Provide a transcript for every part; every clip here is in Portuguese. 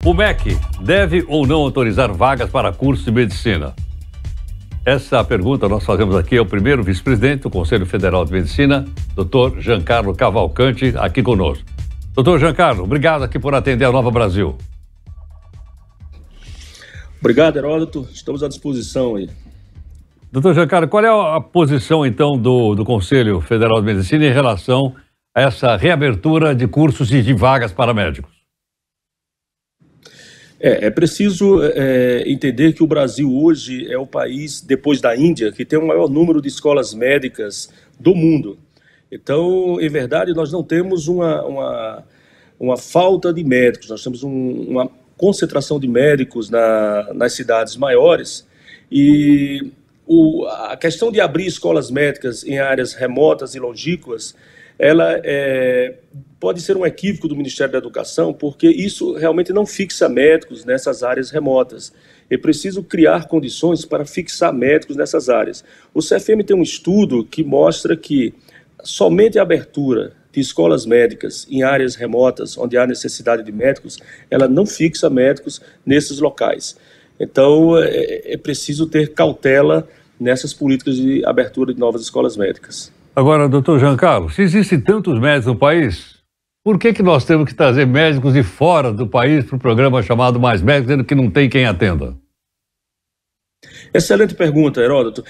O MEC deve ou não autorizar vagas para cursos de medicina? Essa pergunta nós fazemos aqui ao primeiro vice-presidente do Conselho Federal de Medicina, Dr. Giancarlo Cavalcanti, aqui conosco. Dr. Giancarlo, obrigado aqui por atender a Nova Brasil. Obrigado, Heródoto. Estamos à disposição aí. Dr. Giancarlo, qual é a posição, então, do Conselho Federal de Medicina em relação a essa reabertura de cursos e de vagas para médicos? É preciso entender que o Brasil hoje é o país, depois da Índia, que tem o maior número de escolas médicas do mundo. Então, em verdade, nós não temos uma falta de médicos, nós temos uma concentração de médicos nas cidades maiores. E a questão de abrir escolas médicas em áreas remotas e longínquas, ela pode ser um equívoco do Ministério da Educação, porque isso realmente não fixa médicos nessas áreas remotas. É preciso criar condições para fixar médicos nessas áreas. O CFM tem um estudo que mostra que somente a abertura de escolas médicas em áreas remotas, onde há necessidade de médicos, ela não fixa médicos nesses locais. Então, é preciso ter cautela nessas políticas de abertura de novas escolas médicas. Agora, doutor Giancarlo, se existem tantos médicos no país, por que nós temos que trazer médicos de fora do país para o programa chamado Mais Médicos, sendo que não tem quem atenda? Excelente pergunta, Heródoto.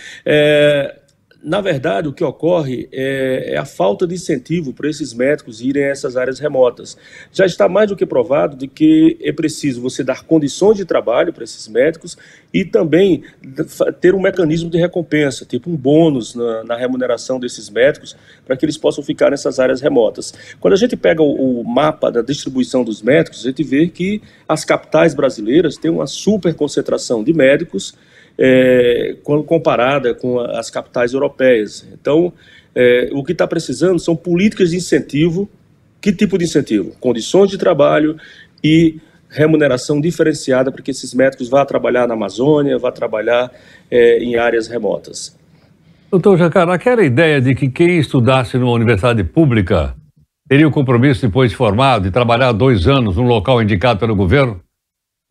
Na verdade, o que ocorre é a falta de incentivo para esses médicos irem a essas áreas remotas. Já está mais do que provado de que é preciso você dar condições de trabalho para esses médicos e também ter um mecanismo de recompensa, tipo um bônus na remuneração desses médicos, para que eles possam ficar nessas áreas remotas. Quando a gente pega o mapa da distribuição dos médicos, a gente vê que as capitais brasileiras têm uma super concentração de médicos, quando comparada com as capitais europeias. Então, o que está precisando são políticas de incentivo. Que tipo de incentivo? Condições de trabalho e remuneração diferenciada para que esses médicos vá trabalhar na Amazônia, vá trabalhar em áreas remotas. Doutor Giancarlo, aquela ideia de que quem estudasse numa universidade pública teria o compromisso, depois de formado, de trabalhar 2 anos num local indicado pelo governo,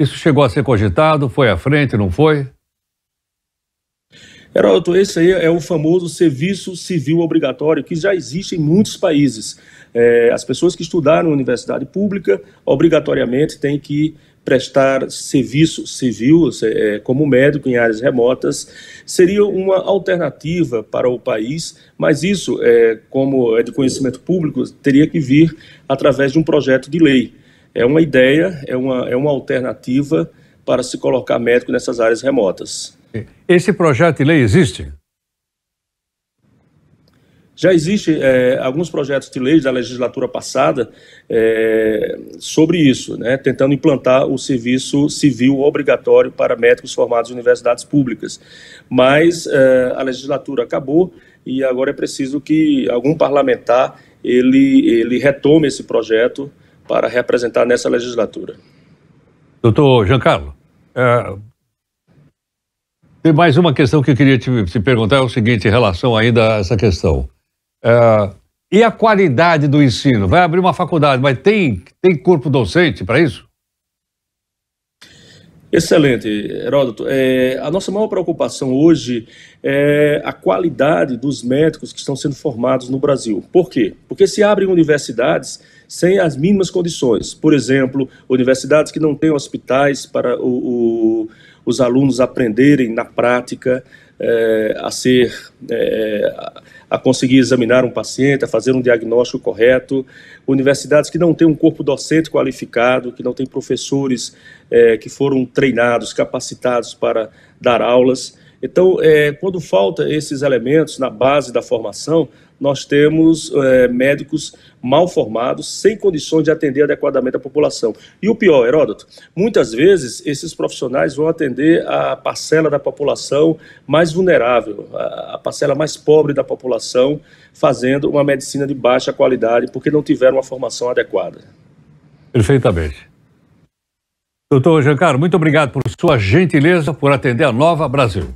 isso chegou a ser cogitado? Foi à frente, não foi? Heródoto, esse aí é o famoso serviço civil obrigatório que já existe em muitos países. As pessoas que estudaram na universidade pública obrigatoriamente têm que prestar serviço civil como médico em áreas remotas. Seria uma alternativa para o país, mas isso, como é de conhecimento público, teria que vir através de um projeto de lei. É uma ideia, é uma alternativa para se colocar médico nessas áreas remotas. Esse projeto de lei existe? Já existem alguns projetos de lei da legislatura passada sobre isso, né, tentando implantar o serviço civil obrigatório para médicos formados em universidades públicas. Mas a legislatura acabou e agora é preciso que algum parlamentar ele retome esse projeto para representar nessa legislatura. Doutor Giancarlo, tem mais uma questão que eu queria te perguntar, é o seguinte, em relação ainda a essa questão. E a qualidade do ensino? Vai abrir uma faculdade, mas tem corpo docente para isso? Excelente, Heródoto. A nossa maior preocupação hoje é a qualidade dos médicos que estão sendo formados no Brasil. Por quê? Porque se abrem universidades sem as mínimas condições. Por exemplo, universidades que não têm hospitais para os alunos aprenderem na prática a conseguir examinar um paciente, a fazer um diagnóstico correto, universidades que não têm um corpo docente qualificado, que não têm professores que foram treinados, capacitados para dar aulas. Então, quando faltam esses elementos na base da formação, nós temos médicos mal formados, sem condições de atender adequadamente a população. E o pior, Heródoto, muitas vezes esses profissionais vão atender a parcela da população mais vulnerável, a parcela mais pobre da população, fazendo uma medicina de baixa qualidade, porque não tiveram uma formação adequada. Perfeitamente. Doutor Giancarlo, muito obrigado por sua gentileza, por atender a Nova Brasil.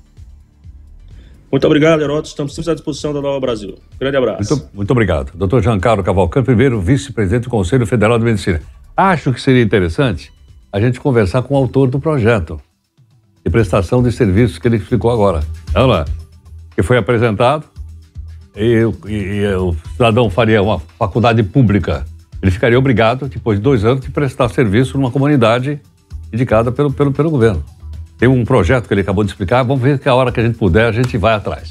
Muito obrigado, Heródoto. Estamos sempre à disposição da Nova Brasil. Grande abraço. Muito obrigado. Dr. Giancarlo Cavalcanti, primeiro vice-presidente do Conselho Federal de Medicina. Acho que seria interessante a gente conversar com o autor do projeto de prestação de serviços que ele explicou agora. Não é? Que foi apresentado e o cidadão faria uma faculdade pública. Ele ficaria obrigado, depois de 2 anos, de prestar serviço numa comunidade indicada pelo governo. Tem um projeto que ele acabou de explicar, vamos ver que a hora que a gente puder, a gente vai atrás.